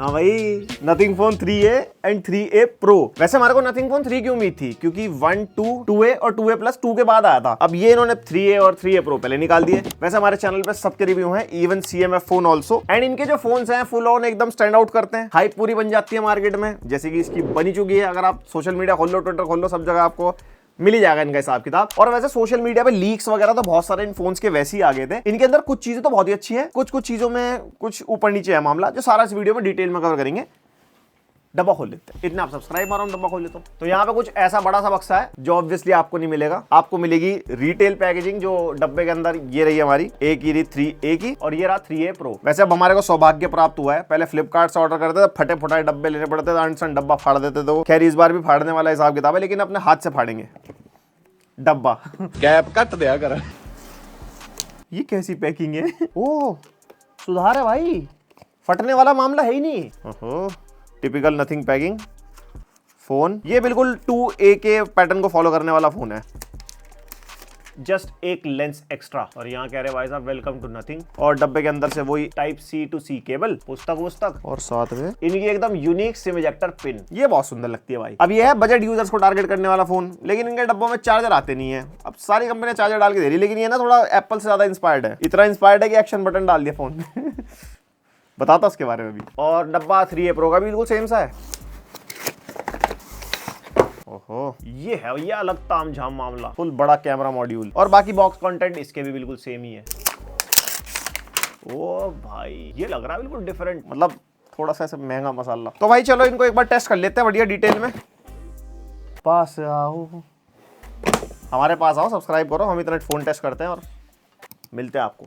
हाँ भाई, nothing phone 3A and 3A Pro। वैसे हमारे को नथिंग फोन 3 की उम्मीद थी क्योंकि 1, 2, 2A और 2A Plus 2 के बाद आया था। अब ये इन्होंने 3A और 3A Pro पहले निकाल दिए। वैसे हमारे चैनल पे सबके रिव्यू हैं, even CMF phone also, and इनके जो फोन्स हैं फुल ऑन एकदम स्टैंड आउट करते हैं। हाइप पूरी बन जाती है मार्केट में, जैसे कि इसकी बनी चुकी है। अगर आप सोशल मीडिया खोल लो, ट्विटर खोल लो, सब जगह आपको मिल ही जाएगा इनका हिसाब किताब। और वैसे सोशल मीडिया पे लीक्स वगैरह तो बहुत सारे इन फोन्स के वैसे ही आ गए थे। इनके अंदर कुछ चीजें तो बहुत ही अच्छी हैं, कुछ चीजों में कुछ ऊपर नीचे है मामला, जो सारा इस वीडियो में डिटेल में कवर करेंगे। डब्बा खोल लेते हैं, इतने आप सब्सक्राइब मारो, डब्बा खोल लेता हूं। तो यहाँ पे कुछ ऐसा बड़ा सा बक्सा है जो ऑब्वियसली आपको नहीं मिलेगा। आपको मिलेगी रिटेल पैकेजिंग, जो डब्बे के अंदर ये रही हमारी एक ही रही 3A की, और ये रहा 3A Pro। वैसे अब हमारे को सौभाग्य प्राप्त हुआ है, पहले फ्लिपकार्ट से ऑर्डर करते थे, फटे फुटाए डब्बे लेने पड़ते थे, अंट डब्बा फाड़ देते थे। खैर इस बार भी फाड़ने वाला हिसाब किताब है, लेकिन अपने हाथ से फाड़ेंगे डब्बा। कैप कट दिया कर। ये कैसी पैकिंग है? ओह, सुधार है भाई, फटने वाला मामला है ही नहीं। ओहो, टिपिकल नथिंग पैकिंग फोन। ये बिल्कुल 2A के पैटर्न को फॉलो करने वाला फोन है, जस्ट एक लेंस एक्स्ट्रा। और यहाँ कह रहे भाई साहब वेलकम टू नथिंग। और डब्बे के अंदर से वही type C to C cable, पुस्तक, और साथ में इनकी एकदम यूनिक सिम इजेक्टर पिन। ये बहुत सुंदर लगती है भाई। अब ये है बजट यूजर्स को टारगेट करने वाला फोन, लेकिन इनके डब्बों में चार्जर आते नहीं है। अब सारी कंपनियां चार्जर डाल के दे रही, लेकिन ये ना थोड़ा एप्पल से ज्यादा इंस्पायर्ड है। इतना इंस्पायर्ड है कि एक्शन बटन डाल दिया फोन में। बताता उसके बारे में भी। और डब्बा 3A Pro का भी बिल्कुल सेम सा है। ओहो, ये है भैया अलग तामझाम मामला, फुल बड़ा कैमरा मॉड्यूल, और बाकी बॉक्स कंटेंट इसके भी बिल्कुल सेम ही है। ओ भाई, ये लग रहा है बिल्कुल डिफरेंट, मतलब थोड़ा सा ऐसे महंगा मसाला। तो भाई चलो इनको एक बार टेस्ट कर लेते हैं बढ़िया डिटेल में। पास आओ, हमारे पास आओ, सब्सक्राइब करो, हम इतना फोन टेस्ट करते हैं और मिलते हैं आपको।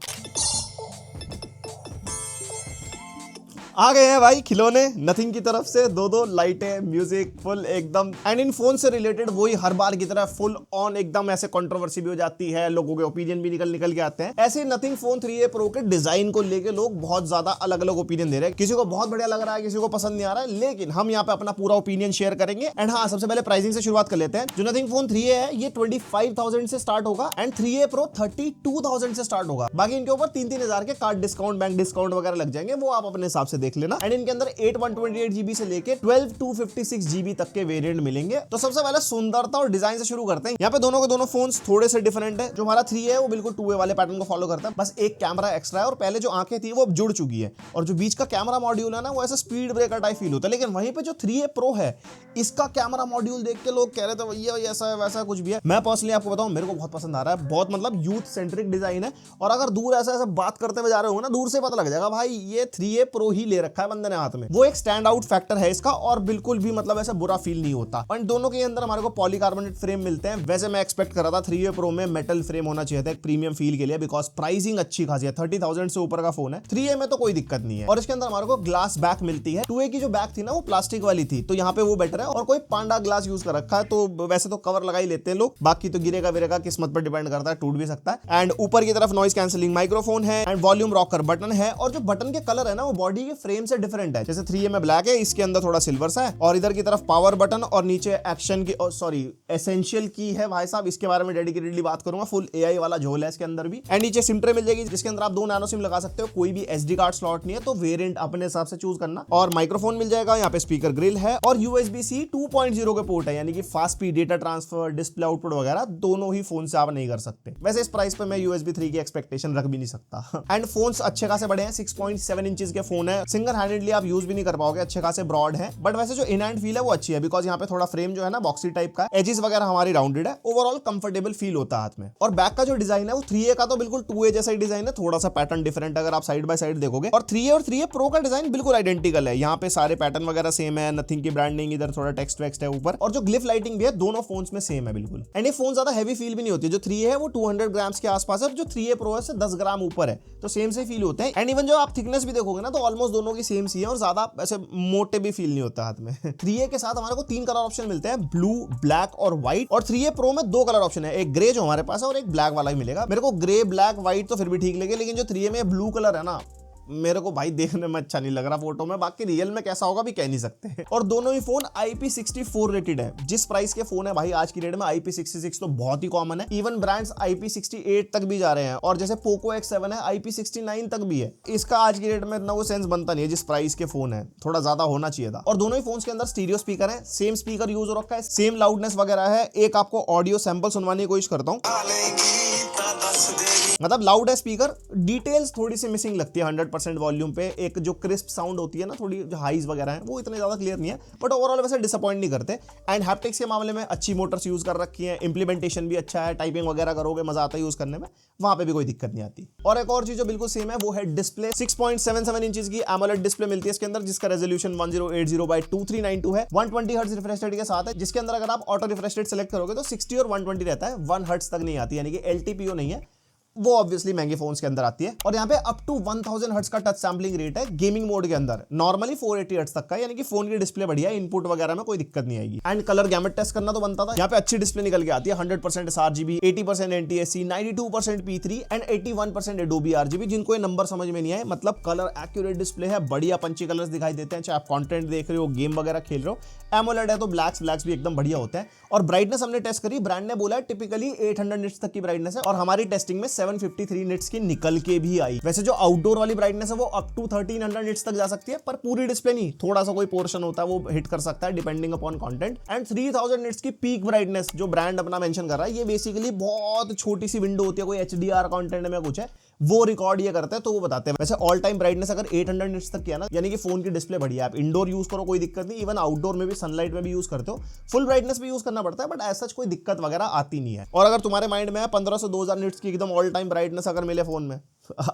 आ गए हैं भाई खिलौने नथिंग की तरफ से, दो लाइटें, म्यूजिक फुल एकदम। एंड इन फोन से रिलेटेड वही हर बार की तरह फुल ऑन एकदम ऐसे कंट्रोवर्सी भी हो जाती है, लोगों के ओपिनियन भी निकल के आते हैं। ऐसे नथिंग फोन 3A Pro के डिजाइन को लेके लोग बहुत ज्यादा अलग अलग ओपिनियन दे रहे हैं। किसी को बहुत बढ़िया लग रहा है, किसी को पसंद नहीं आ रहा है, लेकिन हम यहाँ पे अपना पूरा ओपिनियन शेयर करेंगे। एंड हाँ, सबसे पहले प्राइसिंग से शुरुआत कर लेते हैं। जो नथिंग फोन 3A है ये 25,000 से स्टार्ट होगा एंड 3A Pro 32,000 से स्टार्ट होगा। बाकी इनके ऊपर 3-3 हजार के कार्ड डिस्काउंट, बैंक डिस्काउंट वगैरह लग जाएंगे, वो आप अपने हिसाब से देख लेना। एंड इनके अंदर 8 128 GB से लेके 12 256 GB तक के वेरिएंट मिलेंगे। तो सबसे पहले सुंदरता और डिजाइन से शुरू करते हैं। यहाँ पे दोनों के दोनों फोन्स थोड़े से डिफरेंट है। जो हमारा 3A है वो बिल्कुल 2A वाले पैटर्न को फॉलो करता है, बस एक कैमरा एक्स्ट्रा है, और पहले जो आंखें थी वो अब जुड़ चुकी है, और जो बीच का कैमरा मॉड्यूल है ना वो ऐसा स्पीड ब्रेकर टाइप फील होता है। लेकिन वहीं पे जो 3A Pro है, इसका कैमरा मॉड्यूल देख के लोग कह रहे थे भैया ऐसा है वैसा कुछ भी है। मैं पर्सनली आपको बताऊं, मेरे को बहुत पसंद आ रहा है, बहुत मतलब यूथ सेंट्रिक डिजाइन है। और अगर दूर ऐसा बात करते हुए जा रहे हो ना, दूर से पता लग जाएगा भाई ये 3A Pro ही ले रखा है बंदे ने हाथ में। वो एक स्टैंड आउट फैक्टर है इसका, और बिल्कुल भी मतलब ऐसा बुरा फील नहीं होता। और दोनों के अंदर हमारे को पॉलीकार्बोनेट फ्रेम मिलते हैं। वैसे मैं एक्सपेक्ट कर रहा था 3A Pro में मेटल फ्रेम होना चाहिए था एक प्रीमियम फील के लिए, बिकॉज प्राइसिंग अच्छी खासी है, 30,000 से ऊपर का फोन है। 3A में तो कोई दिक्कत नहीं है। और इसके अंदर हमारे को ग्लास बैक मिलती है। 2A की जो बैक थी ना वो प्लास्टिक वाली थी, तो यहाँ पे वो बेटर है। और कोई पांडा ग्लास यूज कर रखा है, तो वैसे तो कवर लगा ही लेते हैं लोग, बाकी तो गिरेगा विरेगा, किस्मत पर डिपेंड करता है, टूट भी सकता है। एंड ऊपर की तरफ नॉइस कैंसिलिंग माइक्रोफोन है, एंड वॉल्यूम रॉकर बटन है। और जो बटन के कलर है ना वो बॉडी के फ्रेम से डिफरेंट है। जैसे 3A में ब्लैक है, इसके अंदर थोड़ा सिल्वर सा है। और इधर की तरफ पावर बटन, और नीचे एक्शन की एसेंशियल की है भाई साहब, इसके बारे में डेडिकेटेडली बात करूंगा। फुल AI वाला झोल है इसके अंदर भी। एंड नीचे सिम ट्रे मिल जाएगी, जिसके अंदर आप 2 नैनो सिम लगा सकते हो। कोई भी SD कार्ड स्लॉट नहीं है, तो वेरिएंट अपने हिसाब से चूज करना। और माइक्रोफोन मिल जाएगा, यहाँ पे स्पीकर ग्रिल है, और USB-C 2.0 के पोर्ट है, यानी कि fast speed data transfer, display output वगैरह दोनों ही फोन से आप नहीं कर सकते। वैसे इस प्राइस पे मैं USB 3 की एक्सपेक्टेशन रख भी नहीं सकता। एंड फोन्स अच्छे खासे बड़े हैं, 6.7 इंचेस के फोन है। सिंगल हैंडेडली आप यूज भी नहीं कर पाओगे, अच्छे खासे ब्रॉड है। बट वैसे जो इन हैंड फील है वो अच्छी है, बिकॉज यहाँ पे थोड़ा फ्रेम जो है ना बॉक्सी टाइप का, एजेस वगैरह हमारी राउंडेड है। ओवरऑल कंफर्टेबल फील होता है हाथ में। और बैक का जो डिजाइन है वो 3A का तो बिल्कुल 2A जैसा ही डिजाइन है, थोड़ा सा पैटर्न डिफरेंट अगर आप साइड बाय साइड देखोगे। और 3A Pro का डिजाइन बिल्कुल आइडेंटिकल है, यहाँ पे सारे पैटर्न वगैरह सेम है, नथिंग की ब्रांडिंग, इधर थोड़ा टेक्स्ट वेक्स्ट है ऊपर, और जो ग्लिफ लाइटिंग भी है दोनों फोन्स में सेम है बिल्कुल। एंड ये फोन ज्यादा हैवी फील भी नहीं होती है। जो 3A है वो 200 ग्राम्स के आसपास है, और जो 3A Pro है से 10 ग्राम ऊपर है, तो सेम से फील होते हैं। एंड इवन जो आप थिकनेस भी देखोगे ना, तो ऑलमोस्ट दोनों की सेम सी है, और ज्यादा ऐसे मोटे भी फील नहीं होता हाथ में। 3A के साथ हमारे को 3 कलर ऑप्शन मिलते हैं, ब्लू, ब्लैक और व्हाइट। और 3A Pro में 2 कलर ऑप्शन है, एक ग्रे जो हमारे पास है और एक ब्लैक वाला ही मिलेगा। मेरे को ग्रे, ब्लैक, व्हाइट तो फिर भी ठीक लगे, लेकिन जो 3A में ब्लू कलर है ना, मेरे को भाई देखने में अच्छा नहीं लग रहा फोटो में, बाकी रियल में कैसा होगा भी कह नहीं सकते। और दोनों ही फोन IP64 रेटेड है। जिस प्राइस के फोन है भाई आज की डेट में IP66 तो बहुत ही कॉमन है। इवन ब्रांड्स IP68 तक भी जा रहे हैं, और जैसे पोको X7 है IP69 तक भी है। इसका आज की डेट में इतना वो सेंस बनता नहीं है जिस प्राइस के फोन है, थोड़ा ज्यादा होना चाहिए था। और दोनों ही फोन्स के अंदर स्टीरियो स्पीकर है, सेम स्पीकर यूज हो रखा है, सेम लाउडनेस वगैरह है। एक आपको ऑडियो सैंपल सुनवाने की कोशिश करता हूँ। मतलब लाउड है स्पीकर, डिटेल्स थोड़ी सी मिसिंग लगती है 100% वॉल्यूम पे। एक जो क्रिस्प साउंड होती है ना, थोड़ी जो हाइज वगैरह है वो इतने ज्यादा क्लियर नहीं है, बट ओवरऑल वैसे डिसअपॉइंट नहीं करते। एंड हैप्टिक्स के मामले में अच्छी मोटर्स यूज कर रखी है, इंप्लीमेंटेशन भी अच्छा है, टाइपिंग वगैरह करोगे मजा आता है यूज करने में, वहां पे भी कोई दिक्कत नहीं आती। और एक और चीज जो बिल्कुल सेम है वो है डिस्प्ले। 6.77 इंचेस की AMOLED डिस्प्ले मिलती है इसके अंदर, जिसका रेजोल्यूशन 1080x2392 है, 120 हर्ट्ज रिफ्रेश रेट के साथ है, जिसके अंदर अगर आप ऑटो रिफ्रेश रेट सेलेक्ट करोगे तो 60 और 120 रहता है, 1 हर्ट्ज तक नहीं आती, यानी कि LTPO नहीं है। वो ऑब्वियसली महंगे फोन्स के अंदर आती है। और यहाँ पे अप टू 1000 हर्ट्ज का टच सैंपलिंग रेट है गेमिंग मोड के अंदर, नॉर्मली 480 हर्ट्ज तक का, यानी कि फोन की डिस्प्ले बढ़िया है, इनपुट वगैरह में कोई दिक्कत नहीं आएगी। एंड कलर गैमेट टेस्ट करना तो बनता था, यहाँ पे अच्छी डिस्प्ले निकल के आती है। 100% sRGB, 80% NTSC, 92% P3 and 81% Adobe RGB। जिनको ये नंबर समझ में नहीं आए, मतलब कलर एक्यूरेट डिस्प्ले है, बढ़िया पंची कलर्स दिखाई देते हैं, चाहे आप कंटेंट देख रहे हो, गेम वगैरह खेल रहे हो। AMOLED है तो ब्लैक्स भी एकदम बढ़िया होते हैं। और ब्राइटनेस हमने टेस्ट करी, ब्रांड ने बोला है टिपिकली 800 निट्स तक की ब्राइटनेस है, और हमारी टेस्टिंग में 753 निट्स की निकल के भी आई। वैसे जो आउटडोर वाली ब्राइटनेस है वो अप टू 1300 निट्स तक जा सकती है, पर पूरी डिस्प्ले नहीं, थोड़ा सा कोई पोर्शन होता है वो हिट कर सकता है depending upon content. And 3000 nits की पीक ब्राइटनेस जो ब्रांड अपना मेंशन कर रहा है, ये बेसिकली बहुत छोटी सी विंडो होती है, कोई HDR कंटेंट में कुछ है वो रिकॉर्ड ये करते हैं तो वो बताते हैं। वैसे ऑल टाइम ब्राइटनेस अगर 800 निट्स तक किया ना, यानी कि फोन की डिस्प्ले बढ़िया है, आप इंडोर यूज करो कोई दिक्कत नहीं, इवन आउटडोर में भी सनलाइट में भी यूज करते हो, फुल ब्राइटनेस भी यूज करना पड़ता है, बट ऐसा कोई दिक्कत वगैरह आती नहीं है। और अगर तुम्हारे माइंड में है 1500 से 2000 निट्स की एकदम ऑल टाइम ब्राइटनेस अगर मिले फोन में,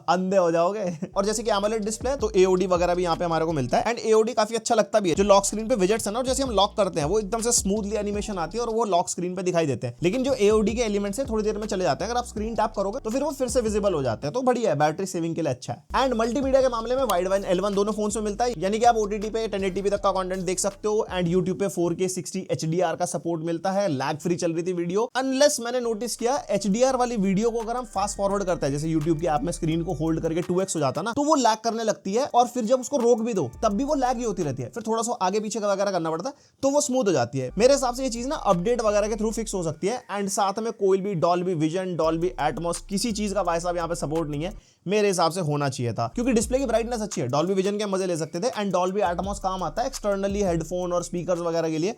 अंधे हो जाओगे। और जैसे कि AMOLED डिस्प्ले है तो AOD वगैरह भी यहाँ पे हमारे को मिलता है, एंड AOD काफी अच्छा लगता भी है। जो लॉक स्क्रीन पे विजेट्स है ना, जैसे हम लॉक करते हैं वो एकदम से स्मूथली एनिमेशन आती है और वो लॉक स्क्रीन पे दिखाई देते हैं, लेकिन जो AOD के एलिमेंट्स है थोड़ी देर में चले जाते हैं, अगर आप स्क्रीन टैप करोगे तो फिर वो फिर से विजिबल हो जाते हैं, तो बढ़िया है, बैटरी सेविंग के लिए अच्छा है। एंड मल्टीमीडिया के मामले में वाइड वाइन L1 दोनों फोन में मिलता है, यानी कि आप OTT पे 1080p तक का कंटेंट देख सकते हो, एंड YouTube पे 4K 60 HDR का सपोर्ट मिलता है। लैग फ्री चल रही थी वीडियो, अनलेस मैंने नोटिस किया HDR वाली वीडियो को अगर हम फास्ट फॉरवर्ड करते हैं, जैसे YouTube की ऐप में स्क्रीन को होल्ड करके 2x हो जाता ना, तो वो लैग करने लगती है, और फिर जब उसको रोक भी दो तब भी वो लैग ही होती रहती है, फिर थोड़ा सा आगे पीछे का वगैरह करना पड़ता है तो वो स्मूथ हो जाती है। मेरे हिसाब से ये चीज ना अपडेट वगैरह के थ्रू फिक्स हो सकती है। एंड साथ में कोई भी डॉल्बी विजन, डॉल्बी एटमॉस, किसी चीज का भाई साहब यहाँ पे सपोर्ट नहीं है, मेरे हिसाब से होना चाहिए था, क्योंकि डिस्प्ले की ब्राइटनेस अच्छी है, डॉल्बी विजन के मजे ले सकते थे। एंड डॉल्बी एटमॉस काम आता है एक्सटर्नली हेडफोन और स्पीकर्स वगैरह के लिए,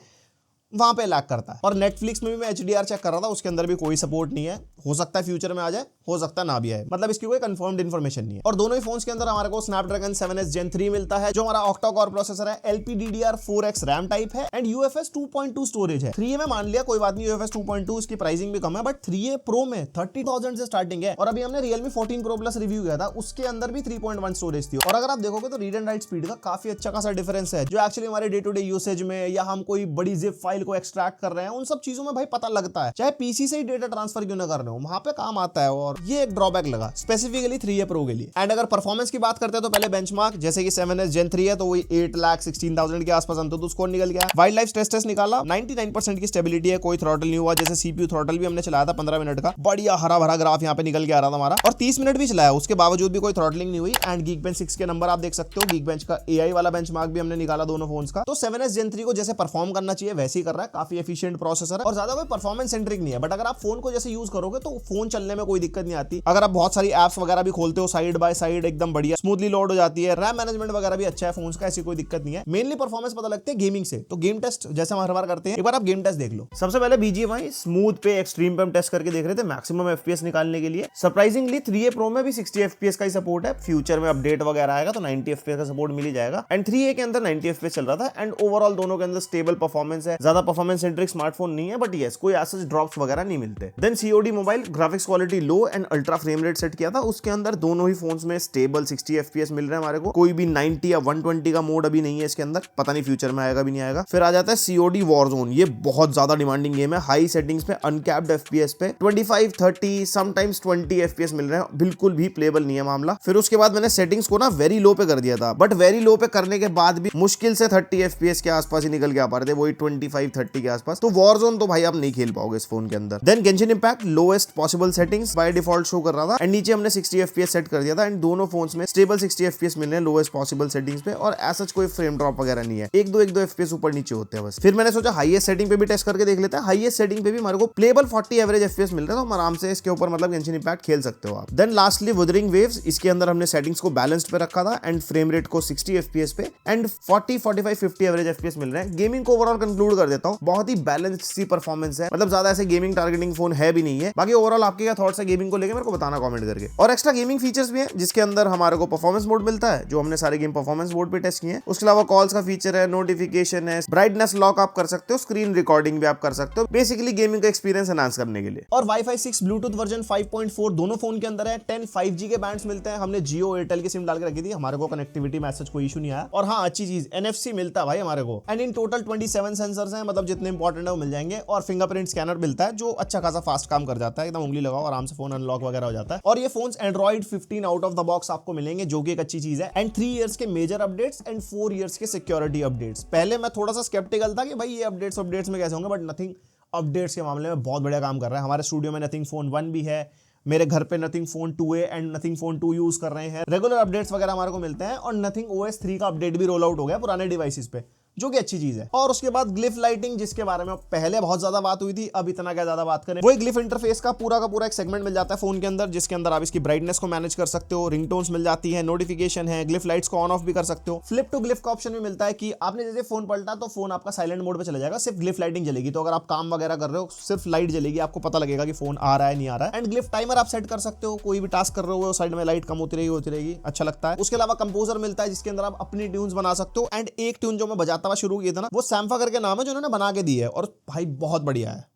वहां पे लैग करता है। और नेटफ्लिक्स में भी मैं HDR चेक कर रहा था, उसके अंदर भी कोई सपोर्ट नहीं है, हो सकता है फ्यूचर में आ जाए, हो सकता है ना भी आए, मतलब इसकी कोई कंफर्म्ड इन्फॉर्मेशन नहीं है। और दोनों ही फोन्स के अंदर हमारे को स्नैपड्रैगन 7S Gen 3 मिलता है, जो हमारा ऑक्टा कोर प्रोसेसर है, LPDDR4X रैम टाइप है, एंड UFS 2.2 स्टोरेज है। 3A में मान लिया कोई बात नहीं, UFS 2.2 इसकी प्राइसिंग भी कम है, बट 3A Pro में 30,000 से स्टार्टिंग है। और अभी हमने Realme 14 Pro Plus रिव्यू किया था, उसके अंदर भी 3.1 स्टोरेज थी। और अगर आप देखोगे तो रीड एंड राइट स्पीड का काफी अच्छा खासा डिफरेंस है, जो एक्चुअली हमारे डे टू डे यूसेज में, या हम कोई बड़ी जिप फाइल को एक्सट्रैक्ट कर रहे हैं, उन सब चीजों में भाई पता लगता है, चाहे PC से ही डेटा ट्रांसफर क्यों ना कर रहे हो, वहां पे काम आता है। और ये एक ड्रॉबैक लगा स्पेसिफिकली 3A Pro के लिए। एंड अगर परफॉर्मेंस की बात करते हैं तो पहले बेंचमार्क जैसे कि 7S Gen 3 है तो वही 8,16,000 के आसपास अंततः स्कोर निकल गया। वाइल्ड लाइफ स्ट्रेस टेस्ट निकाला, 99% की स्टेबिलिटी है, कोई थ्रॉटल नहीं हुआ। जैसे CPU थ्रॉटल भी हमने चलाया था 15 मिनट का, बढ़िया हरा भरा ग्राफ यहाँ पे निकल के आ रहा था हमारा, और 30 मिनट भी चलाया, उसके बावजूद भी कोई थ्रॉटलिंग नहीं हुई। एंड Geekbench 6 के नंबर आप देख सकते हो, Geekbench का AI वाला बेंचमार्क भी हमने निकाला दोनों फोन्स का। तो 7S Gen 3 को जैसे परफॉर्म करना चाहिए वैसे ही कर रहा है, काफी एफिशिएंट प्रोसेसर है और ज्यादा कोई परफॉर्मेंस सेंट्रिक नहीं है। बट अगर आप फोन को जैसे यूज करोगे तो फोन चलने में कोई दिक्कत नहीं आती। अगर आप बहुत सारी एप्स वगैरह भी खोलते हो साइड बाय साइड, एकदम बढ़िया स्मूथली लोड हो जाती है। रैम मैनेजमेंट वगैरह भी अच्छा है फोन का, ऐसी कोई दिक्कत नहीं है। मेनली परफॉर्मेंस पता लगती है गेमिंग से। तो गेम टेस्ट जैसे हम हर बार करते हैं, एक बार आप गेम टेस्ट देख लो। सबसे पहले BGMI स्मूथ पे एक्सट्रीम पे हम टेस्ट करके देख रहे थे मैक्सिमम FPS निकालने के लिए। सरप्राइजिंगली 3A Pro में भी 60 FPS का ही सपोर्ट है। फ्यूचर में अपडेट वगैरह आएगा तो 90 FPS का सपोर्ट मिल ही जाएगा। एंड 3A के अंदर 90 FPS चल रहा था। एंड ओवरऑल दोनों के अंदर स्टेबल परफॉर्मेंस है, ज्यादा परफॉर्मेंस सेंट्रिक स्मार्टफोन नहीं है, बट यस कोई ऐसे ड्रॉप्स वगैरह नहीं मिलते। Then COD mobile graphics quality low and ultra frame rate set किया था, उसके अंदर दोनों ही फोन्स में स्टेबल 60 FPS मिल रहे हैं हमारे को। कोई भी 90 या 120 का मोड अभी नहीं है इसके अंदर, पता नहीं फ्यूचर में आएगा भी नहीं आएगा। फिर आ जाता है COD Warzone, ये बहुत ज्यादा डिमांडिंग गेम है। हाई सेटिंग्स पे अनकैप्ड FPS पे 25, 30 समटाइम्स 20 FPS मिल रहे हैं, बिल्कुल भी प्लेबल नहीं है मामला। फिर उसके बाद मैंने सेटिंग्स को ना वेरी लो पे कर दिया था, बट वेरी लो पे करने के बाद भी मुश्किल से 30 FPS के आसपास ही निकल के आ पा रहे थे, वही 25 25-30 के आसपास। तो वॉरजोन तो भाई आप नहीं खेल पाओगे इस फोन के अंदर। Then Genshin Impact lowest possible settings by default show कर रहा था, एंड नीचे हमने 60 FPS सेट कर दिया था, एंड दोनों फोन्स में स्टेबल 60 FPS मिल रहे हैं लोएस्ट पॉसिबल सेटिंग्स पे, और ऐसा कोई फ्रेम ड्रॉप वगैरह नहीं है, एक दो FPS ऊपर नीचे होते हैं बस। फिर मैंने सोचा हाईएस्ट सेटिंग पे भी टेस्ट करके देख लेते हैं। हाईएस्ट सेटिंग पे भी हमारे को प्लेबल 40 एवरेज FPS मिल रहा है, तो हम आराम से इसके ऊपर मतलब गेंशिन इंपैक्ट खेल सकते हो आप। देन लास्टली वुदरिंग वेव्स, इसके अंदर हमने सेटिंग्स को बैलेंस्ड पे रखा था, एंड फ्रेम रेट को 60 FPS पे, एंड 40, 45, 50 एवरेज FPS मिल रहे हैं। गेमिंग को ओवरऑल कंक्लूड कर देता हूँ, बहुत ही बैलेंस्ड सी परफॉर्मेंस है, मतलब ज्यादा ऐसे गेमिंग टारगेटिंग फोन है भी नहीं है। बाकी ओवरऑल आपके क्या थॉट्स है गेमिंग को लेकर, मेरे को बताना कमेंट करके। और एक्स्ट्रा गेमिंग फीचर्स भी है, जिसके अंदर हमारे को परफॉर्मेंस मोड मिलता है, जो हमने सारे गेम परफॉर्मेंस मोड पे टेस्ट किए हैं। उसके अलावा कॉल्स का फीचर है, नोटिफिकेशन है, ब्राइटनेस लॉक आप कर सकते हो, स्क्रीन रिकॉर्डिंग भी आप कर सकते हो, बेसिकली गेमिंग का एक्सपीरियंस एनहांस करने के लिए। और Wi-Fi 6 ब्लूटूथ वर्जन 5.4 दोनों फोन के अंदर है। 10 5G के बैंड्स मिलते हैं। हमने जियो एयरटेल की सिम डाल के रखी थी, हमारे को कनेक्टिविटी में ऐसा कोई इशू नहीं आया। और हाँ, अच्छी चीज NFC मिलता है भाई हमारे को, एंड इन टोटल 27 सेंसर्स हैं, मतलब जितने इंपॉर्टेंट है वो मिल जाएंगे। और फिंगरप्रिंट स्कैनर मिलता है, जो अच्छा खासा फास्ट काम कर जाता है, एकदम उंगली लगाओ आराम से फोन अनलॉक वगैरह हो जाता है। और ये phones Android 15 out of the box आपको मिलेंगे, जो कि एक अच्छी चीज है। एंड 3 इयर्स के मेजर अपडेट्स एंड 4 इयर्स के सिक्योरिटी अपडेट्स। पहले मैं थोड़ा सा स्केप्टिकल था कि भाई ये अपडेट्स में कैसे होंगे, बट नथिंग अपडेट्स के मामले में बहुत बढ़िया काम कर रहा है। हमारे स्टूडियो में नथिंग फोन 1 भी है, मेरे घर पे nothing phone 2A and nothing phone 2 use कर रहे हैं। रेगुलर अपडेट्स वगैरह हमारे को मिलते हैं, और नथिंग OS 3 का अपडेट भी रोल आउट हो गया पुराने डिवाइसेस पे, जो कि अच्छी चीज है। और उसके बाद ग्लिफ लाइटिंग, जिसके बारे में पहले बहुत ज्यादा बात हुई थी, अब इतना क्या ज्यादा बात करें। वो एक ग्लिफ इंटरफेस का पूरा एक सेगमेंट मिल जाता है फोन के अंदर, जिसके अंदर आप इसकी ब्राइटनेस को मैनेज कर सकते हो, रिंगटोन्स मिल जाती है, नोटिफिकेशन है, ग्लिफ लाइट्स को ऑन ऑफ भी कर सकते हो। फ्लिप टू ग्लिफ का ऑप्शन भी मिलता है कि आपने जैसे फोन पलटा तो फोन आपका साइलेंट मोड पे चला जाएगा, सिर्फ ग्लिफ लाइटिंग जलेगी। तो अगर आप काम वगैरह कर रहे हो, सिर्फ लाइट जलेगी, आपको पता लगेगा कि फोन आ रहा है नहीं आ रहा है। एंड ग्लिफ टाइमर आप सेट कर सकते हो, कोई भी टास्क कर रहे हो साइड में लाइट कम होती रहेगी, अच्छा लगता है। उसके अलावा कंपोजर मिलता है, जिसके अंदर आप अपनी ट्यून्स बना सकते हो। एंड एक ट्यून जो मैं बजाता हुआ शुरू किया था ना, वो सैम्फा करके नाम है, जो उन्होंने बना के दी है, और भाई बहुत बढ़िया है।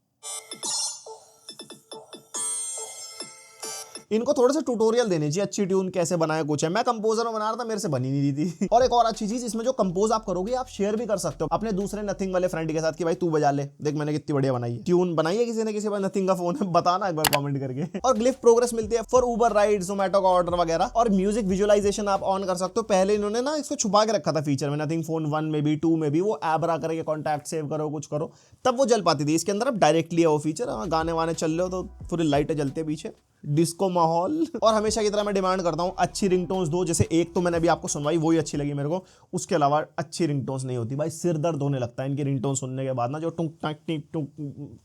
इनको थोड़ा सा ट्यूटोरियल देने चाहिए, अच्छी ट्यून कैसे बनाए कुछ है। मैं कंपोजर में बना रहा था, मेरे से बनी नहीं रही थी। और एक और अच्छी चीज, इसमें जो कंपोज आप करोगे, आप शेयर भी कर सकते हो अपने दूसरे नथिंग वाले फ्रेंड के साथ कि भाई तू बजा ले, देख मैंने कितनी बढ़िया बनाई है। ट्यून बनाई है किसी ने, किसी पास नथिंग का फोन है, बताना एक बार कमेंट करके। और ग्लिफ प्रोग्रेस मिलती है फॉर उबर राइड, जोमेटो का ऑर्डर वगैरह। और म्यूजिक विजुअलाइजेशन आप ऑन कर सकते हो। पहले इन्होंने ना इसको छुपा के रखा था फीचर में, नथिंग फोन 1 में भी 2 में भी, वो ऐप करके कॉन्टैक्ट सेव करो, कुछ करो, तब वो जल पाती थी। इसके अंदर अब डायरेक्टली है वो फीचर, गाने वाने चल रहे हो तो पूरी लाइटें जलती है पीछे, डिस्को माहौल। और हमेशा की तरह मैं डिमांड करता हूँ, अच्छी रिंगटोन्स दो। जैसे एक तो मैंने अभी आपको सुनवाई, वही अच्छी लगी मेरे को, उसके अलावा अच्छी रिंगटोन्स नहीं होती भाई, सिर दर्द होने लगता है इनकी रिंगटोन सुनने के बाद ना, जो टुक टक टिक टुक,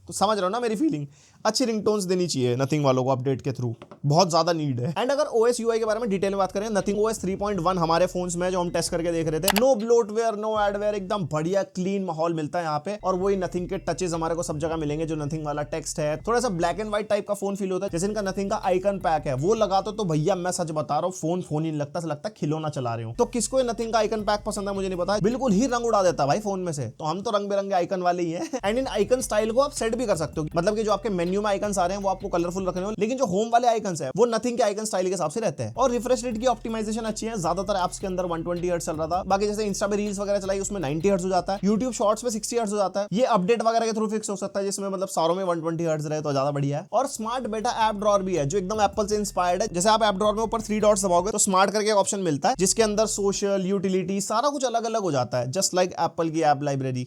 तो समझ रहे हो ना मेरी फीलिंग। अच्छी रिंगटोन्स देनी चाहिए नथिंग वालों को अपडेट के थ्रू, बहुत ज्यादा नीड है। एंड अगर OS UI के बारे में डिटेल में बात करें, नथिंग OS 3.1 हमारे फोन्स में जो हम टेस्ट करके देख रहे थे, नो ब्लोटवेयर, नो एडवेयर, एकदम बढ़िया क्लीन माहौल मिलता है यहाँ पे। और वही नथिंग के टचेस हमारे को सब जगह मिलेंगे, जो नथिंग वाला टेक्स्ट है, थोड़ा सा ब्लैक एंड व्हाइट टाइप का फोन फील होता है। जैसे इनका नथिंग का आइकन पैक है, वो लगा तो भैया मैं सच बता रहा हूँ, फोन ही नहीं लगता, लगता खिलौना चला रहे हो। तो किसको नथिंग का आइकन पैक पसंद है मुझे नहीं पता, बिल्कुल ही रंग उड़ा देता है भाई फोन में से। तो हम तो रंग बिरंगे आइकन वाले ही हैं। एंड इन आइकन स्टाइल को आप सेट भी कर सकते हो, मतलब कि जो आपके मेन्यू में आइकन्स आ रहे हैं वो आपको कलरफुल रखने हो, लेकिन जो होम वाले आइकन्स है वो नथिंग के आइकन स्टाइल के हिसाब से रहते हैं। और रिफ्रेश रेट की ऑप्टिमाइजेशन अच्छी है, ज्यादातर एप्स के अंदर 120 हर्ट्ज चल रहा था। बाकी जैसे इंस्टा पे रील्स वगैरह चलाई, उसमें 90 हर्ट्ज हो जाता है। यूट्यूब शॉर्ट्स पे 60 हर्ट्ज हो जाता है। ये अपडेट वगैरह के थ्रू फिक्स हो सकता है, जिसमें मतलब सारों में 120 हर्ट्ज रहे तो ज्यादा बढ़िया है। और स्मार्ट बेटा ऐप ड्रॉअर भी है, जो एकदम एप्पल से इंस्पायर्ड है। जैसे आप ऐप ड्रॉअर में ऊपर 3 डॉट्स दबाओगे तो स्मार्ट करके एक ऑप्शन मिलता है, जिसके अंदर सोशल, यूटिलिटी, सारा कुछ अलग अलग हो जाता है, जस्ट लाइक एप्पल की app library.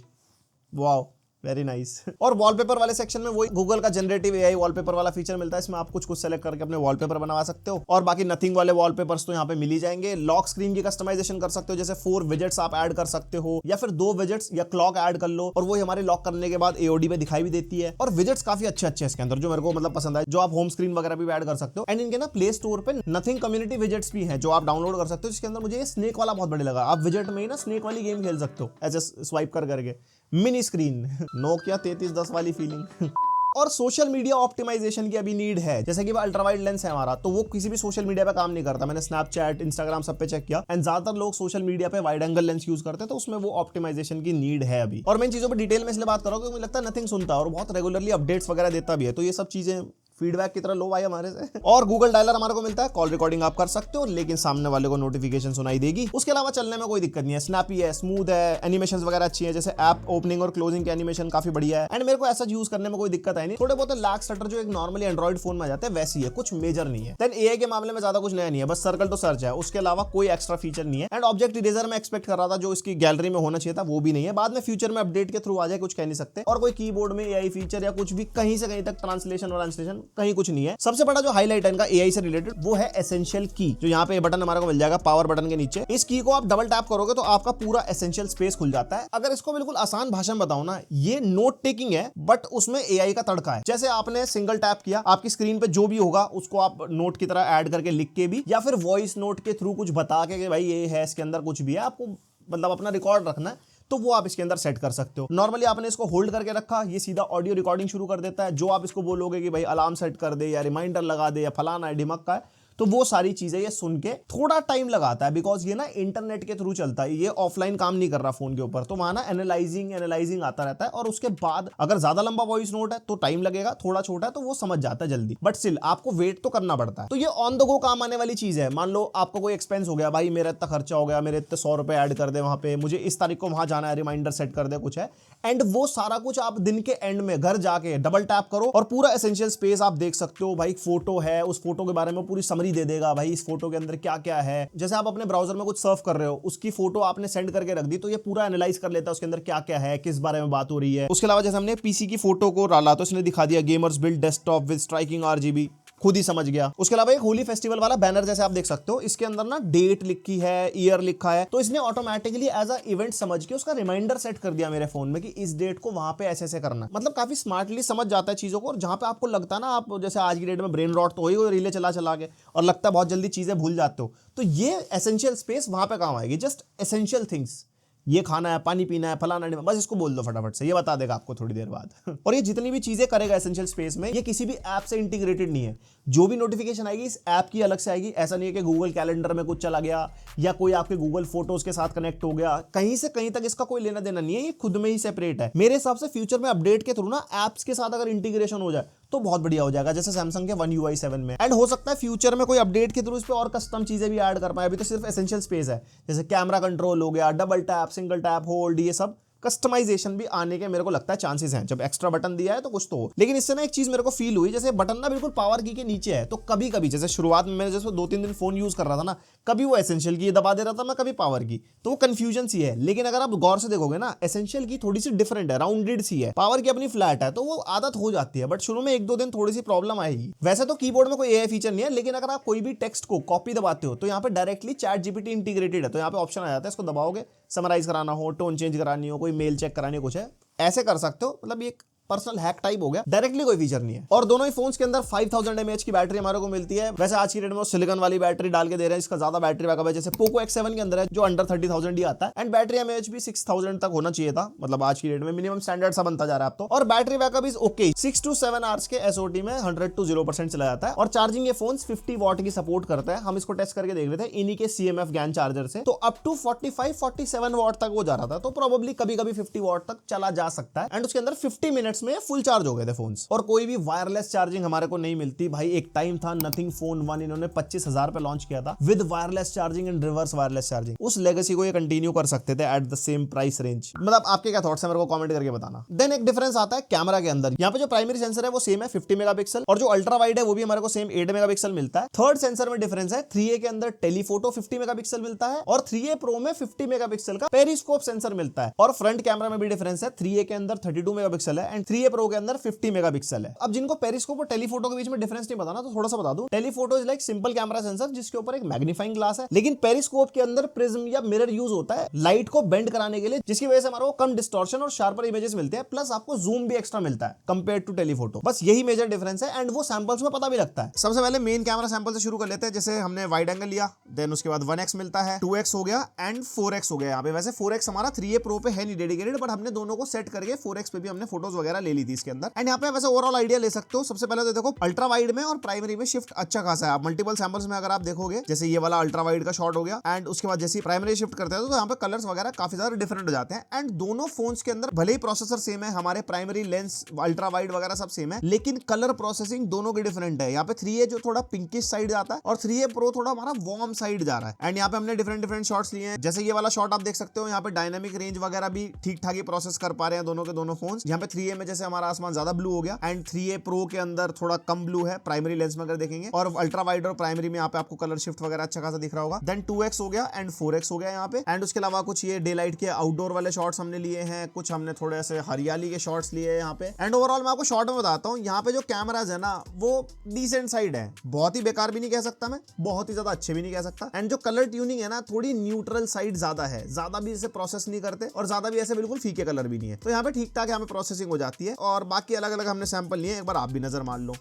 Wow, very nice. और वॉलपेपर वाले सेक्शन में वही गूगल का जनरेटिव AI वॉलपेपर वाला फीचर मिलता है। इसमें आप कुछ सेलेक्ट करके अपने वॉलपेपर बनवा सकते हो। और बाकी नथिंग वाले वॉलपेपर्स तो यहाँ पे मिल ही जाएंगे। लॉक स्क्रीन की कस्टमाइजेशन कर सकते हो, जैसे 4 विजेट्स आप ऐड कर सकते हो, या फिर 2 विजेट्स या क्लॉक ऐड कर लो, और वो हमारे लॉक करने के बाद AOD पे दिखाई भी देती है। और विजेट्स काफी अच्छे अच्छे इसके अंदर, जो मेरे को मतलब पसंद है, जो आप होम स्क्रीन वगैरह भी ऐड कर सकते हो। एंड इनके ना प्ले स्टोर पे नथिंग कम्युनिटी विजेट्स भी है, जो आप डाउनलोड कर सकते हो, जिसके अंदर मुझे स्नेक वाला बहुत बढ़िया लगा। आप विजेट में ही ना स्नेक वाली गेम खेल सकते हो, ऐसे स्वाइप कर करके, मिनी स्क्रीन, नोकिया 3310 वाली फीलिंग। और सोशल मीडिया ऑप्टिमाइजेशन की अभी नीड है, जैसे कि वो अल्ट्रा वाइड लेंस है हमारा, तो वो किसी भी सोशल मीडिया पे काम नहीं करता। मैंने स्नैपचैट, इंस्टाग्राम सब पे चेक किया, एंड ज्यादातर लोग सोशल मीडिया पे वाइड एंगल लेंस यूज करते हैं, तो उसमें वो ऑप्टिमाइजेशन की नीड है अभी। और मैं इन चीजों पे डिटेल में इसलिए बात कर रहा हूं क्योंकि मुझे लगता है नथिंग सुनता है और बहुत रेगुलरली अपडेट्स वगैरह देता भी है, तो ये सब चीजें फीडबैक की तरह लो भाई हमारे से। और गूगल डायलर हमारे को मिलता है, कॉल रिकॉर्डिंग आप कर सकते हो लेकिन सामने वाले को नोटिफिकेशन सुनाई देगी। उसके अलावा चलने में कोई दिक्कत नहीं है, स्नैपी है, स्मूथ है, एनिमेशंस वगैरह अच्छी है, जैसे ऐप ओपनिंग और क्लोजिंग के एनिमेशन काफी बढ़िया है। एंड मेरे को ऐसा यूज करने में कोई दिक्कत आई नहीं। थोड़े बहुत लैग स्टटर जो एक नॉर्मली एंड्रॉइड फोन में आ जाते हैं वैसी है, कुछ मेजर नहीं है। देन एआई के मामले में ज्यादा कुछ नया नहीं है, बस सर्कल टू सर्च है, उसके अलावा कोई एक्स्ट्रा फीचर नहीं है। एंड ऑब्जेक्ट इरेजर में एक्सपेक्ट कर रहा था जो इसकी गैलरी में होना चाहिए था वो भी नहीं है। बाद में फ्यूचर में अपडेट के थ्रू आ जाए, कुछ कह नहीं सकते। और कोई कीबोर्ड में एआई फीचर या कुछ भी कहीं से कहीं तक ट्रांसलेशन और ट्रांसलेशन कहीं कुछ नहीं है। सबसे बड़ा जो हाईलाइट है इनका एआई से रिलेटेड वो है एसेंशियल की, जो यहाँ पे बटन हमारे को मिल जाएगा पावर बटन के नीचे। इस की को आप डबल टैप करोगे तो आपका पूरा एसेंशियल स्पेस खुल जाता है। अगर इसको बिल्कुल आसान भाषा में बताऊं ना, ये नोट टेकिंग है बट उसमें एआई का तड़का है। जैसे आपने सिंगल टैप किया, आपकी स्क्रीन पे जो भी होगा उसको आप नोट की तरह ऐड करके लिख के भी, या फिर वॉइस नोट के थ्रू कुछ बता के कि भाई ये है, इसके अंदर कुछ भी है, आपको मतलब अपना रिकॉर्ड रखना है तो वो आप इसके अंदर सेट कर सकते हो। नॉर्मली आपने इसको होल्ड करके रखा, ये सीधा ऑडियो रिकॉर्डिंग शुरू कर देता है। जो आप इसको बोलोगे कि भाई अलार्म सेट कर दे या रिमाइंडर लगा दे या फलाना है ढिमक का है, तो वो सारी चीजें ये सुन के थोड़ा टाइम लगाता है, बिकॉज ये ना इंटरनेट के थ्रू चलता है, ये ऑफलाइन काम नहीं कर रहा फोन के ऊपर। तो वहां ना एनालाइजिंग आता रहता है और उसके बाद अगर ज्यादा लंबा वॉइस नोट है तो टाइम लगेगा, थोड़ा छोटा है तो वो समझ जाता है जल्दी, बट स्टिल आपको वेट तो करना पड़ता है। तो ये ऑन द गो काम आने वाली चीज है। मान लो आपको कोई एक्सपेंस हो गया, भाई मेरा इतना खर्चा हो गया, मेरे इतने 100 रुपए ऐड कर दे वहां पे, मुझे इस तारीख को वहां जाना है, रिमाइंडर सेट कर दे, कुछ है। एंड वो सारा कुछ आप दिन के एंड में घर जाके डबल टैप करो और पूरा एसेंशियल स्पेस आप देख सकते हो। भाई फोटो है, उस फोटो के बारे में पूरी समरी दे देगा, भाई इस फोटो के अंदर क्या क्या है। जैसे आप अपने ब्राउजर में कुछ सर्फ कर रहे हो, उसकी फोटो आपने सेंड करके रख दी तो ये पूरा एनालाइज कर लेता है उसके अंदर क्या क्या है, किस बारे में बात हो रही है। उसके अलावा जैसे हमने पीसी की फोटो को डाला तो इसने दिखा दिया gamers build desktop with striking RGB, खुद ही समझ गया। उसके अलावा एक होली फेस्टिवल वाला बैनर जैसे आप देख सकते हो, इसके अंदर ना डेट लिखी है, ईयर लिखा है, तो इसने ऑटोमेटिकली एज अ इवेंट समझ के उसका रिमाइंडर सेट कर दिया मेरे फोन में कि इस डेट को वहां पे ऐसे ऐसे करना। मतलब काफी स्मार्टली समझ जाता है चीजों को। और जहां पे आपको लगता है ना, आप जैसे आज की डेट में ब्रेन रॉट तो हो ही रिले चला चला के और लगता है बहुत जल्दी चीजें भूल जाते हो, तो ये एसेंशियल स्पेस वहां पे काम आएगी। जस्ट एसेंशियल थिंग्स, ये खाना है, पानी पीना है, फलाना, बस इसको बोल दो फटाफट से, ये बता देगा आपको थोड़ी देर बाद। और ये जितनी भी चीजें करेगा एसेंशियल स्पेस में, ये किसी भी ऐप से इंटीग्रेटेड नहीं है। जो भी नोटिफिकेशन आएगी इस ऐप की अलग से आएगी। ऐसा नहीं है कि गूगल कैलेंडर में कुछ चला गया या कोई आपके गूगल फोटोज के साथ कनेक्ट हो गया, कहीं से कहीं तक इसका कोई लेना देना नहीं है, ये खुद में ही सेपरेट है। मेरे हिसाब से फ्यूचर में अपडेट के थ्रू ना ऐप्स के साथ अगर इंटीग्रेशन हो जाए तो बहुत बढ़िया हो जाएगा, जैसे सैमसंग के One UI 7 में। एंड हो सकता है फ्यूचर में कोई अपडेट के थ्रू इस पे और कस्टम चीजें भी ऐड कर पाए। अभी तो सिर्फ एसेंशियल स्पेस है, जैसे कैमरा कंट्रोल हो गया, double tap, single tap, hold, ये सब कस्टमाइजेशन भी आने के मेरे को लगता है चांसेस हैं। जब एक्स्ट्रा बटन दिया है तो कुछ तो हो। लेकिन इससे ना एक चीज मेरे को फील हुई, जैसे बटन ना बिल्कुल पावर की के नीचे है, तो कभी कभी जैसे शुरुआत में मैंने जैसे 2-3 दिन फोन यूज कर रहा था ना, कभी वो एसेंशियल की दबा दे रहा था मैं, कभी पावर की, तो वो कंफ्यूजन सी है। लेकिन अगर आप गौर से देखोगे ना, एसेंशियल की थोड़ी सी डिफरेंट है, राउंडेड सी है, पावर की अपनी फ्लैट है, तो वो आदत हो जाती है। बट शुरू में 1-2 दिन थोड़ी सी प्रॉब्लम आएगी। वैसे तो कीबोर्ड में कोई एआई फीचर नहीं है, लेकिन अगर आप कोई भी टेक्स्ट को कॉपी दबाते हो तो यहाँ पे डायरेक्टली चैट जीपीटी इंटीग्रेटेड है, तो यहाँ पे ऑप्शन आ जाता है, इसको दबाओगे, समराइज कराना हो, टोन चेंज करानी हो, कोई मेल चेक करानी हो, कुछ है ऐसे कर सकते हो। मतलब ये पर्सनल हैक टाइप हो गया, डायरेक्टली कोई फीचर नहीं है। और दोनों ही फोन्स के अंदर 5000 mAh की बैटरी हमारे को मिलती है। वैसे आज की डेट में सिलिकॉन वाली बैटरी डाल के दे रहे हैं, इसका ज्यादा बैटरी बैकअप है, जैसे पोको X7 के अंदर है जो अंडर 30,000 ही आता है। एंड बैटरी mAh भी 6000 तक होना चाहिए था, मतलब आज की डेट में मिनिमम स्टैंडर्ड सा बनता जा रहा है अब तो। और battery backup is okay, 6 to 7 hours के SOT में 100 to 0% चला जाता है। और चार्जिंग ये फोन 50 वॉट की सपोर्ट करता है। हम इसको टेस्ट करके देख रहे थे इन्हीं के CMF GAN चार्जर से, तो अप टू 45-47 वॉट तक वो जा रहा था। तो प्रोबेबली कभी कभी 50 वॉट तक चला जा सकता है। एंड उसके अंदर 50 मिनट्स में फुल चार्ज हो गए थे फोन्स। और कोई भी वायरलेस चार्जिंग हमारे को नहीं मिलती भाई। एक टाइम था नथिंग फोन 1 इन्होंने 25,000 पे लॉन्च किया था with wireless charging and reverse wireless charging. उस लेगेसी को ये कंटिन्यू कर सकते थे at the same price range. मतलब आपके क्या थॉट्स है मेरे को कमेंट करके बताना। देन एक डिफरेंस आता है कैमरा के अंदर। यहाँ पे जो प्राइमरी सेंसर है वो सेम है 50 मेगापिक्सल, और जो अल्ट्रा वाइड है वो भी हमारे को सेम 8 मेगापिक्सल मिलता है। थर्ड सेंसर में डिफरेंस है, 3A के अंदर टेलीफोटो 50 मेगापिक्सल मिलता है और 3A प्रो में 50 मेगापिक्सल का पेरिस्कोप सेंसर मिलता है। और फ्रंट कैमरा में भी डिफरेंस है, 3A के अंदर 32 मेगापिक्सल है एंड 3A प्रो के अंदर 50 मेगापिक्सल है। अब जिनको पेरिस्कोप और टेलीफोटो के बीच में डिफरेंस नहीं बताना तो थोड़ा सा बता दूं। Telephoto is like simple camera sensor जिसके ऊपर एक मैग्नीफाइंग ग्लास है, लेकिन पेरिस्कोप के अंदर प्रिज्म या मिरर यूज होता है लाइट को बेंड कराने के लिए, जिसकी वजह से हमारे को कम डिस्टॉर्शन और शार्पर इमेजेस मिलते हैं, प्लस आपको जूम भी एक्स्ट्रा मिलता है कंपेयर टू टेलीफोटो। बस यही मेजर डिफरेंस है एंड वो सैंपल्स में पता भी लगता है। सबसे पहले मेन कैमरा सैंपल से शुरू कर लेते हैं। जैसे हमने वाइड एंगल लिया, देन उसके बाद 1x मिलता है, 2x हो गया एंड 4x हो गया। यहाँ पे वैसे 4x हमारा 3A प्रो पे है नहीं डेडिकेटेड, बट हमने दोनों को सेट करके 4x पे भी हमने फोटोज वगैरह वगैरह ले ली थी इसके अंदर। एंड यहाँ पे वैसे ओवरऑल आइडिया ले सकते हो। सबसे पहले तो देखो अल्ट्रा वाइड में और प्राइमरी में शिफ्ट अच्छा खासा है। आप मल्टीपल सैंपल्स में अगर आप देखोगे, जैसे ये वाला अल्ट्रा वाइड का शॉट हो गया एंड उसके बाद जैसे प्राइमरी शिफ्ट करते हैं तो यहाँ पे कलर्स वगैरह काफी ज्यादा डिफरेंट हो जाते हैं। एंड दोनों फोन्स के अंदर भले ही प्रोसेसर सेम है, हमारे प्राइमरी लेंस अल्ट्रा वाइड वगैरह सब सेम है, लेकिन कलर प्रोसेसिंग दोनों की डिफरेंट है। यहाँ पे 3A जो थोड़ा पिंकिश साइड जाता है और 3A प्रो थोड़ा हमारा वार्म साइड जा रहा है। एंड यहाँ पे हमने डिफरेंट शॉट्स लिए हैं। जैसे ये वाला शॉट आप देख सकते हो, यहाँ पे डायनामिक रेंज वगैरह भी ठीक ठाक ही प्रोसेस कर पा रहे हैं दोनों के दोनों फोन्स। यहाँ पे 3A में जैसे हमारा आसमान ज्यादा ब्लू हो गया एंड 3A प्रो के अंदर थोड़ा कम ब्लू है प्राइमरी लेंस में अगर देखेंगे, और अल्ट्रा वाइड और प्राइमरी में यहाँ पे आपको कलर शिफ्ट वगैरह अच्छा खासा दिख रहा होगा। देन 2x हो गया एंड 4x हो गया यहाँ पे। एंड उसके अलावा कुछ ये डे लाइट के आउटडोर वाले शॉट्स हमने लिए हैं, कुछ हमने थोड़े से हरियाली के शॉट्स लिए हैं यहाँ पे। एंड ओवरऑल मैं आपको शॉर्ट में बताता हूँ, यहाँ पे जो कैमराज है ना वो डिसेंट साइड है, बहुत ही बेकार भी नहीं कह सकता मैं, बहुत ही ज्यादा अच्छे भी नहीं कह सकता। एंड जो कलर ट्यूनिंग है ना थोड़ी न्यूट्रल साइड ज्यादा है, ज्यादा भी इसे प्रोसेस नहीं करते और ज्यादा भी ऐसे बिल्कुल फीके कलर भी नहीं है, तो यहाँ पे ठीक ठाक यहाँ पे प्रोसेसिंग हो जाती है। और बाकी अलग अलग हमने सैंपल लिए, एक बार आप भी नजर मार लो।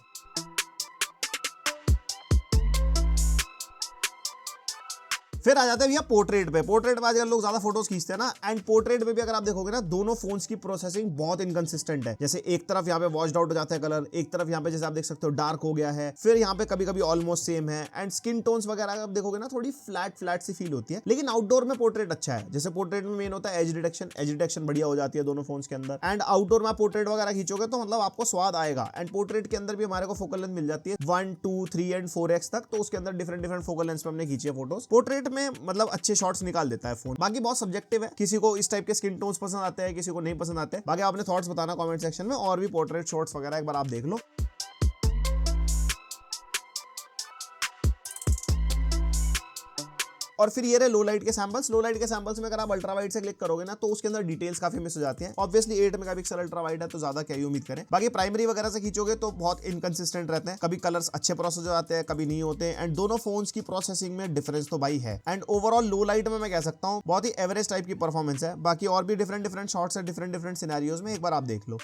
फिर आ जाते हैं भैया पोर्ट्रेट पे। पोर्ट्रेट में आजकल लोग ज्यादा फोटोज खींचते हैं ना, एंड पोर्ट्रेट में भी अगर आप देखोगे ना दोनों फोन्स की प्रोसेसिंग बहुत इनकंसिस्टेंट है। जैसे एक तरफ यहाँ पे वॉश्ड आउट हो जाता है कलर, एक तरफ यहाँ पे जैसे आप देख सकते हो डार्क हो गया है, फिर यहाँ पे कभी कभी ऑलमोस्ट सेम है। एंड स्किन टोन्स वगैरह आप देखोगे ना थोड़ी फ्लैट सी फील होती है। लेकिन आउटडोर में पोर्ट्रेट अच्छा है, जैसे पोर्ट्रेट में मेन होता है एज डिटेक्शन बढ़िया हो जाती है दोनों फोन्स के अंदर। एंड आउटडोर में पोर्ट्रेट वगैरह खींचोगे तो मतलब आपको स्वाद आएगा। एंड पोर्ट्रेट के अंदर भी हमारे को फोकल लेंथ मिल जाती है 1, 2, 3 एंड 4x तक, तो उसके अंदर डिफरेंट फोकल लेंथ पे हमने खींची है फोटोज। पोर्ट्रेट में मतलब अच्छे शॉट्स निकाल देता है फोन। बाकी बहुत सब्जेक्टिव है, किसी को इस टाइप के स्किन टोन्स पसंद आते हैं, किसी को नहीं पसंद आते। बाकी आपने थॉट्स बताना कमेंट सेक्शन में, और भी पोर्ट्रेट शॉट्स वगैरह एक बार आप देख लो। और फिर ये रहे लो लाइट के सैंपल्स। लो लाइट के सैंपल्स में अगर आप अल्ट्रा वाइड से क्लिक करोगे ना तो उसके अंदर डिटेल्स काफी मिस हो जाती हैं। ऑब्वियसली 8 मेगापिक्सल अल्ट्रा वाइड है तो ज्यादा क्या ही उम्मीद करें। बाकी प्राइमरी वगैरह से खींचोगे तो बहुत इनकंसिस्टेंट रहते हैं, कभी कलर्स अच्छे प्रोसेस हो जाते हैं, कभी नहीं होते। एंड दोनों फोन्स की प्रोसेसिंग में डिफरेंस तो भाई है। एंड ओवरऑल लो लाइट में मैं कह सकता हूँ बहुत ही एवरेज टाइप की परफॉर्मेंस है। बाकी और भी डिफरेंट शॉट्स है डिफरेंट सिनेरियोज में, एक बार आप देख लो।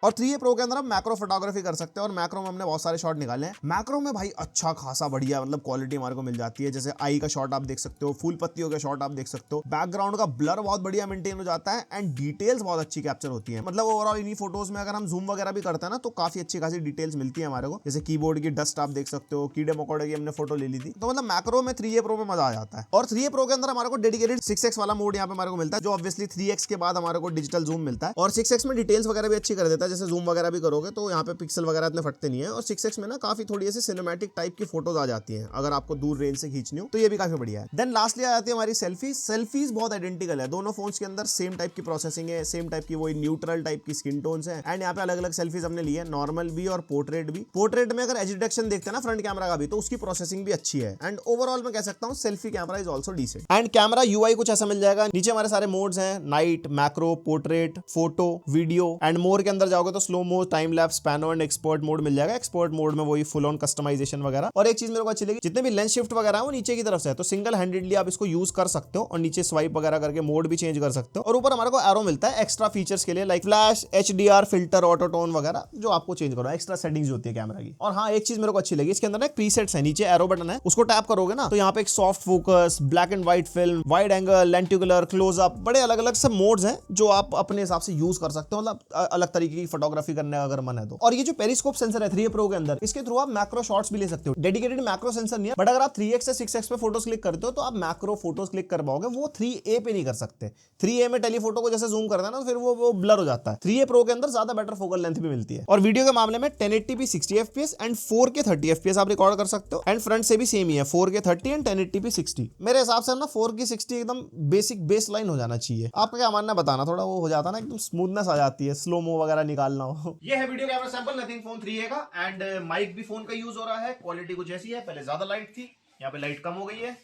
और 3A प्रो के अंदर हम मैक्रो फोटोग्राफी कर सकते हैं, और मैक्रो में हमने बहुत सारे शॉट निकाले हैं। मैक्रो में भाई अच्छा खासा बढ़िया मतलब क्वालिटी हमारे को मिल जाती है। जैसे आई का शॉट आप देख सकते हो, फूल पत्तियों का शॉट आप देख सकते हो, बैकग्राउंड का ब्लर बहुत बढ़िया मेंटेन हो जाता है एंड डिटेल्स बहुत अच्छी कैप्चर होती है। मतलब ओवरऑल इन्हीं फोटोज में अगर हम जूम वगैरह भी करते हैं ना तो काफी अच्छी खासी डिटेल्स मिलती है हमारे को। जैसे कीबोर्ड की डस्ट आप देख सकते हो, कीड़े मकोड़े की हमने फोटो ले ली थी। तो मतलब मैक्रो में 3A प्रो में मजा आ जाता है। और 3A प्रो के अंदर हमारे को डेडिकेटेड 6x वाला मोड यहाँ पे हमारे को मिलता है, जो ऑब्वियसली 3x के बाद हमारे को डिजिटल जूम मिलता है। और 6x में डिटेल्स वगैरह भी अच्छी कर देता है, जैसे जूम वगैरह भी तो यहाँ पे पिक्सल वगैरह इतने फटते नहीं है। और 6x में ना काफी थोड़ी ऐसी सिनेमैटिक टाइप की फोटोज आ जाती हैं अगर आपको दूर रेंज से खींचनी हो, तो ये भी काफी बढ़िया है। देन लास्टली आ जाती है हमारी सेल्फीज बहुत आइडेंटिकल है, दोनों फोन्स के अंदर सेम टाइप की प्रोसेसिंग है, सेम टाइप की वही न्यूट्रल टाइप की स्किन टोन्स है। एंड यहाँ पे अलग अलग सेल्फीज हमने ली है, नॉर्मल भी और पोर्ट्रेट भी। पोर्ट्रेट में अगर एज डिटेक्शन देखते हैं ना फ्रंट कैमरा का भी, तो उसकी प्रोसेसिंग भी अच्छी है। एंड ओवरऑल मैं कह सकता हूँ selfie camera is also decent. And camera UI कुछ ऐसा मिल जाएगा, नीचे हमारे सारे मोड्स हैं, night, macro, portrait, photo, video. And more के अंदर जाओगे तो slow mo, time lapse, pano and expert mode मिल जाएगा। एक्सपर्ट मोड में वही फुल ऑन कस्टमाइजेशन वगैरह। और एक चीज मेरे को अच्छी लगी, जितने भी लेंस शिफ्ट वगैरह है वो नीचे की तरफ से है, तो सिंगल हैंडेडली आप इसको यूज कर सकते हो और नीचे स्वाइप वगैरह करके मोड भी चेंज कर सकते हो। और ऊपर हमारे को एरो मिलता है एक्स्ट्रा फीचर्स के लिए, like flash, HDR, filter, auto tone वगैरह, जो आपको चेंज करो, एक्स्ट्रा सेटिंग्स होती है कैमरा की। और हाँ एक चीज मेरे को अच्छी लगी, इसके अंदर एक प्रीसेट्स है, नीचे एरो बटन है, उसको टैप करोगे ना तो यहाँ पे एक soft focus, black and white film, wide angle, lenticular, close up, बड़े अलग अलग सब मोड्स हैं जो आप अपने हिसाब से यूज कर सकते हो, मतलब अलग तरीके की फोटोग्राफी करने का अगर मन है तो। और ये जो पेरिस्कोप सेंसर है 3A प्रो के अंदर, इसके थ्रू आप मैक्रो शॉट्स भी ले सकते हो। डेडिकेटेड मैक्रो सेंसर नहीं है, बट अगर आप 3x से 6x पे फोटोज क्लिक करते हो तो आप मैक्रो फोटोज क्लिक कर पाओगे, वो 3A पे नहीं कर सकते। 3A में टेलीफोटो को जैसे जूम करता है ना तो फिर वो ब्लर हो जाता है। 3A प्रो के अंदर ज्यादा बेटर फोकल लेंथ भी मिलती है। और वीडियो के मामले में 1080p 60 fps and 4K 30 fps आप रिकॉर्ड कर सकते हो। एंड फ्रंट से भी सेम ही है, 4K 30 एंड 1080p 60। मेरे हिसाब से ना 4K 60 एकदम बेसिक बेस लाइन हो जाना चाहिए। आपका क्या मानना बताना, थोड़ा वो हो जाता ना एकदम स्मूथनेस आ जाती है, स्लो मो वगैरह निकालना हो। ये है video camera sample nothing phone 3A का। एंड माइक भी फोन का यूज हो रहा है, क्वालिटी कुछ ऐसी है, पहले ज्यादा लाइट थी, यहाँ पे लाइट कम हो गई है,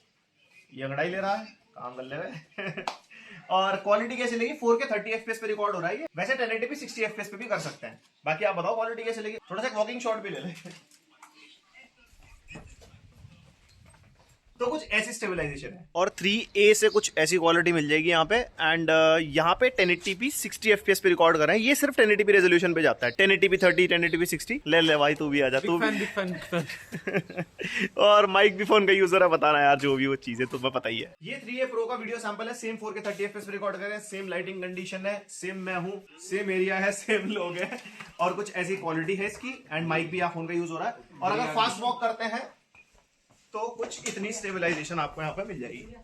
ये अंगड़ाई ले रहा है, काम कर ले रहे हैं। और क्वालिटी कैसी लगी? 4K 30 fps पे रिकॉर्ड हो रहा है, वैसे 1080p 60 fps पे भी कर सकते हैं। बाकी आप बताओ क्वालिटी कैसी लगी। थोड़ा सा वॉकिंग शॉट भी ले ले। तो कुछ ऐसी स्टेबलाइजेशन है और 3A से कुछ ऐसी क्वालिटी मिल जाएगी यहाँ पे। एंड यहाँ पे 1080p 60 fps पे रिकॉर्ड कर रहे हैं। ये सिर्फ 1080p रेजोल्यूशन पे जाता है। 1080p 30, 1080p 60। ले भाई तू भी आ जा, तू भी। और माइक भी फोन का यूजर है, बताना यार जो भी वो चीज है तुम्हें पता ही है। ये 3A Pro का वीडियो सैंपल है, सेम 4K 30 fps पे रिकॉर्ड कर रहे हैं, सेम लाइटिंग कंडीशन है, सेम मैं हूँ, सेम एरिया है, सेम लोग हैं और कुछ ऐसी क्वालिटी है इसकी। एंड माइक भी यहाँ फोन का यूज हो रहा है। और अगर फास्ट वॉक करते हैं तो कुछ इतनी स्टेबलाइजेशन आपको यहाँ पे मिल जाएगी।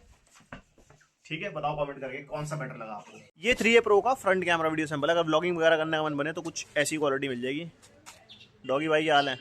ठीक है, बताओ कमेंट करके कौन सा बेटर लगा आपको। ये 3A Pro का फ्रंट कैमरा वीडियो सैंपल है। अगर व्लॉगिंग वगैरह करने का मन बने तो कुछ ऐसी क्वालिटी मिल जाएगी। डॉगी भाई क्या हाल है?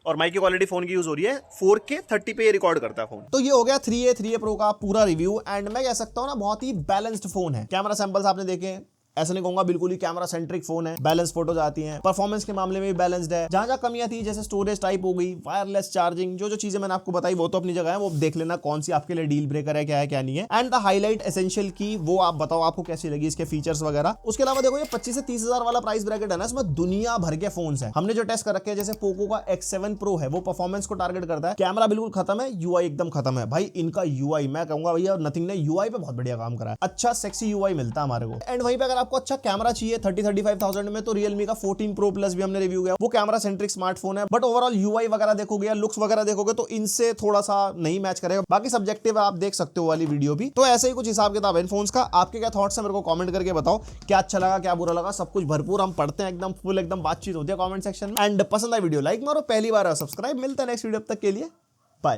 और माइक की क्वालिटी फोन की यूज हो रही है, 4K 30 पे रिकॉर्ड करता है फोन। तो ये हो गया 3A Pro का पूरा रिव्यू। एंड मैं कह सकता हूँ ना, बहुत ही बैलेंस्ड फोन है। कैमरा सैंपल्स आपने देखे, ऐसा नहीं कहूंगा बिल्कुल ही कैमरा सेंट्रिक फोन है, बैलेंस फोटोज आती हैं। परफॉर्मेंस के मामले में भी बैलेंस्ड है। जहां जहां कमियां थी जैसे स्टोरेज टाइप हो गई, वायरलेस चार्जिंग, जो चीजें मैंने आपको बताई वो तो अपनी जगह है, वो देख लेना कौन सी आपके लिए डील ब्रेकर है, क्या नहीं है। एंड द हाईलाइट एसेंशियल की वो आप बताओ आपको कैसी लगी, इसके फीचर्स वगैरह। उसके अलावा देखो ये 25 से 30 हजार वाला प्राइस ब्रैकेट है ना, इसमें दुनिया भर के फोन है। हमने जो टेस्ट कर रखे हैं, जैसे पोको का X7 Pro है, वो परफॉर्मेंस को टारगेट करता है। कैमरा बिल्कुल खत्म है, यूआई एकदम खत्म है। भाई इनका यूआई मैं कहूंगा भैया नथिंग ने यूआई पे बहुत बढ़िया काम करा है। अच्छा सेक्सी यूआई मिलता है हमारे को। एंड वहीं पे अगर आपको अच्छा कैमरा चाहिए 30-35,000 में, तो Realme का 14 Pro Plus भी हमने रिव्यू किया। वो कैमरा सेंट्रिक स्मार्टफोन है, बट ओवरऑल यूआई वगैरह देखोगे या लुक्स वगैरह देखोगे तो इनसे थोड़ा सा नहीं मैच करेगा। बाकी सब्जेक्टिव आप देख सकते हो वाली वीडियो भी। तो ऐसे ही कुछ हिसाब किताब है इन फोन्स का। आपके क्या थॉट्स है मेरे को कमेंट करके बताओ, क्या अच्छा लगा क्या बुरा लगा, सब कुछ भरपूर हम पढ़ते हैं, एकदम फुल एकदम बातचीत होती है कमेंट सेक्शन में। एंड पसंद आए वीडियो लाइक मारो, पहली बार सब्सक्राइब। मिलता है नेक्स्ट वीडियो, तक के लिए बाय।